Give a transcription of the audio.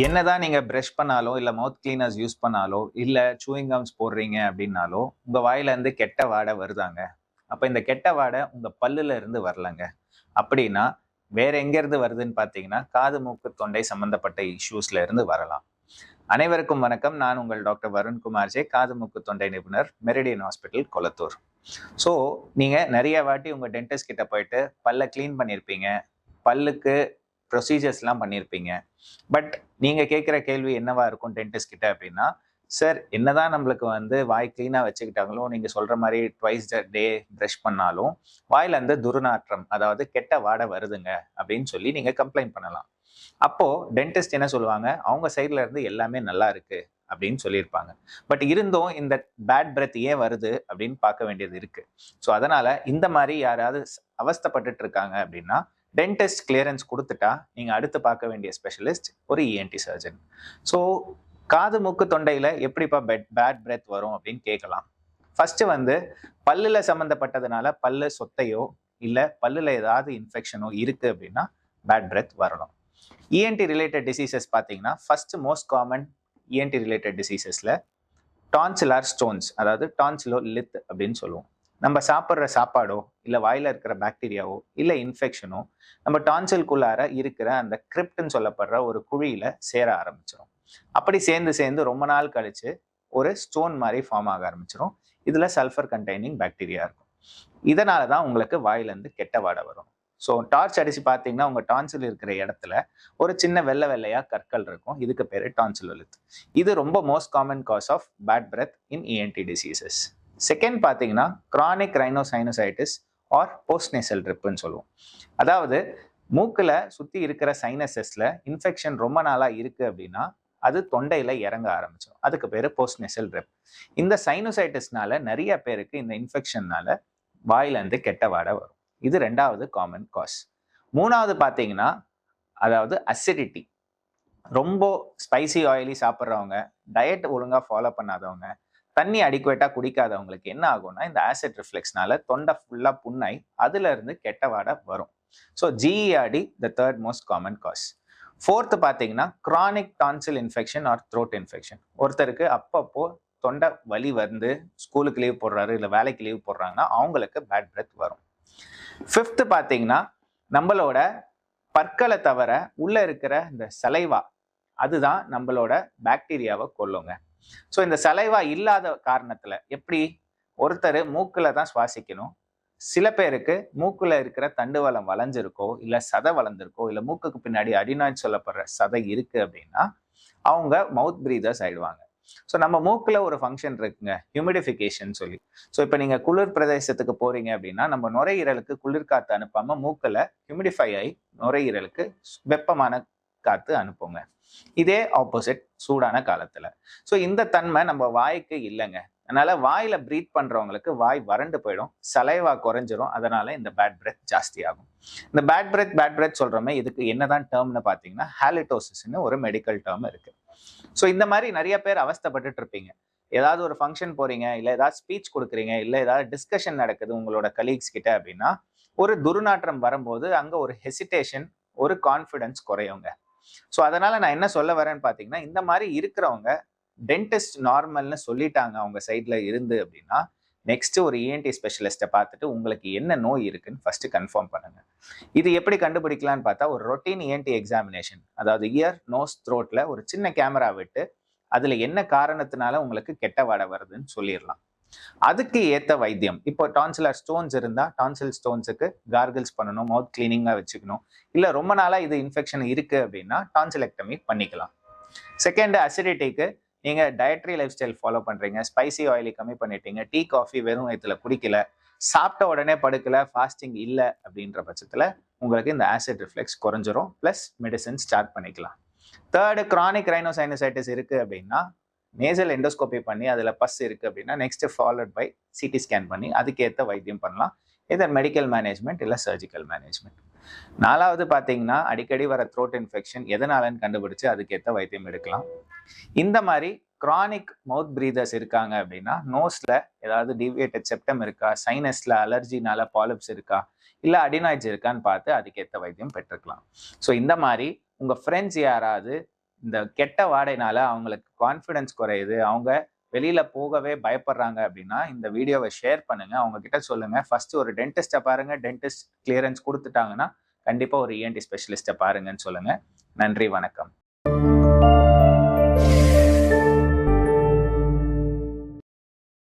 என்னதான் நீங்க பிரஷ் பண்ணாலோ, இல்ல மவுத் கிளீனர்ஸ் யூஸ் பண்ணாலோ, இல்ல சூயிங் கம்ஸ் போடுறீங்க அப்படின்னாலோ, உங்க வாயில இருந்து கெட்ட வாடை வருதாங்க. அப்ப இந்த கெட்ட வாடை உங்க பல்லுல இருந்து வரலங்க. அப்படின்னா, வேற எங்க இருந்து வருதுன்னு பார்த்தீங்கன்னா, காது, மூக்கு, தொண்டை சம்பந்தப்பட்ட இஷ்யூஸ்ல இருந்து வரலாம். அனைவருக்கும் வணக்கம். நான் உங்கள் டாக்டர் வருண்குமார் ஜே, காது, மூக்கு, தொண்டை நிபுணர், மெரிடியன் ஹாஸ்பிட்டல், கொளத்தூர். ஸோ, நீங்க நெறைய வாட்டி உங்க டென்டிஸ்ட் கிட்ட போயிட்டு பல்ல கிளீன் பண்ணியிருப்பீங்க. பல்லுக்கு ப்ரொசீஜர்ஸ்லாம் பண்ணியிருப்பீங்க. பட் நீங்க கேட்குற கேள்வி என்னவா இருக்கும் டென்டிஸ்ட் கிட்ட அப்படின்னா, சார் என்னதான் நம்மளுக்கு வாய் கிளீனா வச்சுக்கிட்டாங்களும், நீங்க சொல்ற மாரி ட்வைஸ் அ டே பிரஷ் பண்ணாலும், வாயில இருந்து துர்நாற்றம், அதாவது கெட்ட வாடை வருதுங்க அப்படின்னு சொல்லி நீங்க கம்ப்ளைண்ட் பண்ணலாம். அப்போ டென்டிஸ்ட் என்ன சொல்லுவாங்க, அவங்க சைட்ல இருந்து எல்லாமே நல்லா இருக்கு அப்படின்னு சொல்லியிருப்பாங்க. பட் இருந்தும் இந்த பேட் பிரெத் ஏன் வருது அப்படின்னு பார்க்க வேண்டியது இருக்கு. ஸோ அதனால இந்த மாரி யாராவது அவஸ்தைப்பட்டுட்டு இருக்காங்க அப்படின்னா, டென்டிஸ்ட் கிளியரன்ஸ் குடுத்துட்டா, நீங்க அடுத்து பார்க்க வேண்டிய ஸ்பெஷலிஸ்ட் ஒரு இஎன்டி சர்ஜன். ஸோ காது, மூக்கு, தொண்டையில எப்படிப்பா பேட் பிரெத் வரும் அப்படின்னு கேட்கலாம். ஃபர்ஸ்ட் பல்லுல சம்பந்தப்பட்டதுனால பல்லு சொத்தையோ, இல்ல பல்லுல ஏதாவது இன்ஃபெக்ஷனோ இருக்கு அப்படின்னா பேட் பிரெத் வரணும். இஎன்டி ரிலேட்டட் டிசீசஸ் பார்த்தீங்கன்னா, first most common ENT related டிசீசஸ்ல டான்சிலார் ஸ்டோன்ஸ், அதாவது டான்சிலோ லித் அப்படின்னு சொல்லுவோம். நம்ம சாப்பிட்ற சாப்பாடோ, இல்ல வாயில இருக்கிற பாக்டீரியாவோ, இல்ல இன்ஃபெக்ஷனோ நம்ம டான்சில்குள்ளார இருக்கிற அந்த கிரிப்ட்ன்னு சொல்லப்படுற ஒரு குழியில சேர ஆரம்பிச்சிடும். அப்படி சேர்ந்து சேர்ந்து ரொம்ப நாள் கழிச்சு ஒரு ஸ்டோன் மாதிரி ஃபார்ம் ஆக ஆரம்பிச்சிடும். இதுல சல்ஃபர் கண்டெய்னிங் பாக்டீரியா இருக்கும். இதனால தான் உங்களுக்கு வாயிலிருந்து கெட்ட வாடை வரும். ஸோ டார்ச் அடிச்சு பார்த்தீங்கன்னா உங்க டான்சில் இருக்கிற இடத்துல ஒரு சின்ன வெள்ளை வெள்ளையா கற்கள் இருக்கும். இதுக்கு பேரு டான்சிலோலித். இது ரொம்ப most common cause of bad breath in ENT diseases. Second பார்த்தீங்கன்னா கிரானிக் ரைனோசைனசைட்டிஸ் ஆர் போஸ்ட்நேசல் ட்ரிப்னு சொல்லுவோம். அதாவது மூக்குல சுத்தி இருக்கிற சைனசஸ்ல இன்ஃபெக்ஷன் ரொம்ப நாளா இருக்கு அப்படின்னா அது தொண்டையில இறங்க ஆரம்பிச்சிடும். அதுக்கு பேரு போஸ்ட்நேசல் ட்ரிப். இந்த சைனோசைட்டிஸ்னால நிறைய பேருக்கு இந்த இன்ஃபெக்ஷன்னால வாயில இருந்து கெட்ட வாடை வரும். இது ரெண்டாவது காமன் காஸ். மூணாவது பார்த்தீங்கன்னா, அதாவது அசிடிட்டி. ரொம்ப ஸ்பைசி ஆயிலி சாப்பிட்றவங்க, டயட் ஒழுங்கா ஃபாலோ பண்ணாதவங்க, தண்ணி அடிக்குவேட்டா குடிக்காதவங்களுக்கு என்ன ஆகும்னா, இந்த ஆசிட் ரிஃப்ளெக்ஸ்னால தொண்டை ஃபுல்லா புண்ணாய் அதுல இருந்து கெட்ட வாடை வரும். So GERD the third most common cos. Fourth பார்த்தீங்கன்னா, கிரானிக் டான்சில் இன்ஃபெக்ஷன் ஆர் த்ரோட் இன்ஃபெக்ஷன். ஒருத்தருக்கு அப்பப்போ தொண்டை வலி ஸ்கூலுக்கு லீவ் போடுறாரு, இல்லை வேலைக்கு லீவ் போடுறாங்கன்னா அவங்களுக்கு பேட் பிரெத் வரும். ஃபிஃப்த் பார்த்தீங்கன்னா, நம்மளோட பற்களை தவிர உள்ள இருக்கிற இந்த சலைவா, அதுதான் நம்மளோட பாக்டீரியாவை கொல்லுங்க. ஸோ இந்த சலைவா இல்லாத காரணத்துல எப்படி ஒருத்தர் மூக்குல தான் சுவாசிக்கணும். சில பேருக்கு மூக்குல இருக்கிற தண்டுவளம் வளைஞ்சிருக்கோ, இல்ல சதை வளர்ந்திருக்கோ, இல்ல மூக்குக்கு பின்னாடி அடினாய்ட் சொல்லப்படுற சதை இருக்கு அப்படின்னா அவங்க மவுத் பிரீதர்ஸ் ஆயிடுவாங்க. ஸோ நம்ம மூக்குல ஒரு ஃபங்க்ஷன் இருக்குங்க, ஹியூமிடிஃபிகேஷன் சொல்லி. ஸோ இப்போ நீங்க குளிர் பிரதேசத்துக்கு போறீங்க அப்படின்னா நம்ம நுரையீரலுக்கு குளிர்காத்து அனுப்பாம மூக்குல ஹியூமிடிஃபை ஆகி நுரையீரலுக்கு வெப்பமான காத்து அனுப்புங்க. இதே ஆப்போசிட் சூடான காலத்துல. ஸோ இந்த தன்மை நம்ம வாய்க்கு இல்லைங்க. அதனால வாயில பிரீத் பண்றவங்களுக்கு வாய் வறண்டு போயிடும், சலைவா குறைஞ்சிரும். அதனால இந்த பேட் பிரெத் ஜாஸ்தி ஆகும். இந்த பேட் பிரெத் சொல்றோமே, இதுக்கு என்னதான் டேர்ம்னு பாத்தீங்கன்னா ஹாலிடோசிஸ்னு ஒரு மெடிக்கல் டேர்ம் இருக்கு. ஸோ இந்த மாதிரி நிறைய பேர் அவஸ்தைப்பட்டுட்டு இருப்பீங்க. ஏதாவது ஒரு ஃபங்க்ஷன் போறீங்க, இல்ல ஏதாவது ஸ்பீச் கொடுக்குறீங்க, இல்ல ஏதாவது டிஸ்கஷன் நடக்குது உங்களோட கலீக்ஸ் கிட்ட அப்படின்னா ஒரு துர்நாற்றம் வரும்போது அங்க ஒரு ஹெசிடேஷன், ஒரு கான்ஃபிடன்ஸ் குறையுங்க. ஸோ அதனால நான் என்ன சொல்ல வரேன்னு பாத்தீங்கன்னா, இந்த மாதிரி இருக்கிறவங்க டென்டிஸ்ட் நார்மல்னு சொல்லிட்டாங்க அவங்க சைட்ல இருந்து அப்படின்னா நெக்ஸ்ட் ஒரு இஎன்டி ஸ்பெஷலிஸ்ட்டை பார்த்துட்டு உங்களுக்கு என்ன நோய் இருக்குன்னு ஃபர்ஸ்ட் கன்ஃபார்ம் பண்ணுங்க. இது எப்படி கண்டுபிடிக்கலான்னு பார்த்தா ஒரு ரொட்டீன் இஎன்டி எக்ஸாமினேஷன், அதாவது இயர், நோஸ், த்ரோட்ல ஒரு சின்ன கேமரா விட்டு அதுல என்ன காரணத்தினால உங்களுக்கு கெட்ட வாடை வருதுன்னு சொல்லிடலாம். அதுக்கு ஏத்த வைத்தியம், இப்போ டான்சிலர் ஸ்டோன்ஸ் இருந்தா டான்சில் ஸ்டோன்ஸுக்கு கார்கிள்ஸ் பண்ணணும், மவுத் கிளீனிங்கா வச்சுக்கணும். இல்ல ரொம்ப நாளா இது இன்ஃபெக்ஷன் இருக்கு அப்படின்னா டான்சிலெக்டமி பண்ணிக்கலாம். செகண்ட், அசிடிட்டிக்கு நீங்க டயட்ரி லைஃப் ஸ்டைல் ஃபாலோ பண்றீங்க, ஸ்பைசி ஆயிலி கம்மி பண்ணிட்டீங்க, டீ காஃபி வெறும் வயிற்றுல குடிக்கல, சாப்பிட்ட உடனே படுக்கல, ஃபாஸ்டிங் இல்லை அப்படின்ற பட்சத்துல உங்களுக்கு இந்த ஆசிட் ரிஃப்ளெக்ஸ் குறைஞ்சிரும். பிளஸ் மெடிசன் ஸ்டார்ட் பண்ணிக்கலாம். தேர்டு, கிரானிக் ரைனோசைனசைட்டிஸ் இருக்கு அப்படின்னா நேசல் எண்டோஸ்கோபி பண்ணி அதுல பஸ் இருக்கு அப்படின்னா next followed by CT scan பண்ணி அதுக்கேற்ற வைத்தியம் பண்ணலாம். இதர் மெடிக்கல் மேனேஜ்மெண்ட் இல்லை சர்ஜிக்கல் மேனேஜ்மெண்ட். நாலாவது பார்த்தீங்கன்னா, அடிக்கடி வர த்ரோட் இன்ஃபெக்ஷன் எதனாலன்னு கண்டுபிடிச்சு அதுக்கேற்ற வைத்தியம் எடுக்கலாம். இந்த மாதிரி கிரானிக் மவுத் பிரீதர்ஸ் இருக்காங்க அப்படின்னா நோஸ்ல ஏதாவது டிவியேட்டட் செப்டம் இருக்கா, சைனஸ்ல அலர்ஜினால பாலிப்ஸ் இருக்கா, இல்லை அடினாய்ட்ஸ் இருக்கான்னு பார்த்து அதுக்கேற்ற வைத்தியம் பெற்றுக்கலாம். ஸோ இந்த மாதிரி உங்க ஃப்ரெண்ட்ஸ் யாராவது இந்த கெட்ட வாடைனால அவங்களுக்கு கான்ஃபிடன்ஸ் குறையுது, அவங்க வெளியில போகவே பயப்படுறாங்க அப்படின்னா, இந்த வீடியோவை ஷேர் பண்ணுங்க. அவங்க கிட்ட சொல்லுங்க. ஃபர்ஸ்ட் ஒரு டென்டிஸ்ட்ட பாருங்க. டென்டிஸ்ட் கிளியரன்ஸ் குடுத்துட்டாங்கன்னா, கண்டிப்பா ஒரு இஎன்டி ஸ்பெஷலிஸ்ட்ட பாருங்கன்னு சொல்லுங்க. நன்றி, வணக்கம்.